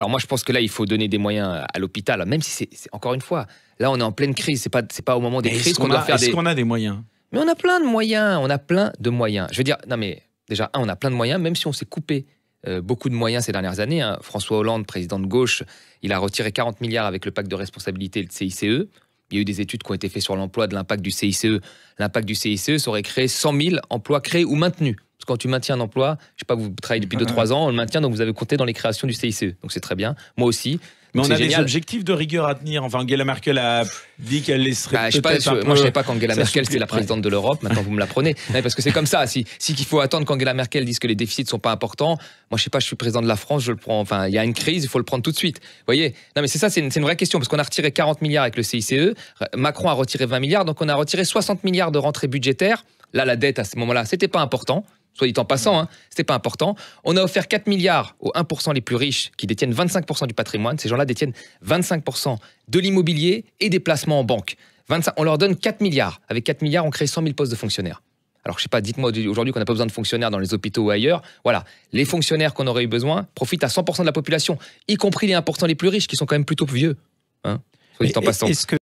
Alors moi, je pense que là, il faut donner des moyens à l'hôpital, même si encore une fois, là, on est en pleine crise. C'est pas au moment des crises qu'on doit faire des... Est-ce qu'on a des moyens? Mais on a plein de moyens, on a plein de moyens. Je veux dire, non mais déjà, on a plein de moyens, même si on s'est coupé beaucoup de moyens ces dernières années. Hein. François Hollande, président de gauche, il a retiré 40 milliards avec le pacte de responsabilité et le CICE. Il y a eu des études qui ont été faites sur l'emploi de l'impact du CICE. L'impact du CICE, ça aurait créé 100 000 emplois créés ou maintenus. Parce que quand tu maintiens un emploi, je sais pas, vous travaillez depuis 2-3 ans, on le maintient, donc vous avez compté dans les créations du CICE. Donc c'est très bien. Moi aussi. Mais donc on a génial. des objectifs de rigueur à tenir. Enfin, Angela Merkel a dit qu'elle laisserait moi, je ne savais pas qu'Angela Merkel, c'était la présidente de l'Europe. Maintenant, vous me l'apprenez. Parce que c'est comme ça. Si qu'il faut attendre qu'Angela Merkel dise que les déficits ne sont pas importants, moi, je sais pas, je suis président de la France, je le prends. Enfin, il y a une crise, il faut le prendre tout de suite. Vous voyez? Non, mais c'est ça, c'est une vraie question. Parce qu'on a retiré 40 milliards avec le CICE. Macron a retiré 20 milliards. Donc, on a retiré 60 milliards de rentrée budgétaire. Là, la dette, à ce moment-là, c'était pas important. Soit dit en passant, hein, c'était pas important. On a offert 4 milliards aux 1% les plus riches qui détiennent 25% du patrimoine. Ces gens-là détiennent 25% de l'immobilier et des placements en banque. On leur donne 4 milliards. Avec 4 milliards, on crée 100 000 postes de fonctionnaires. Alors, je sais pas, dites-moi aujourd'hui qu'on n'a pas besoin de fonctionnaires dans les hôpitaux ou ailleurs. Voilà, les fonctionnaires qu'on aurait eu besoin profitent à 100% de la population, y compris les 1% les plus riches qui sont quand même plutôt vieux. Hein, soit dit en passant.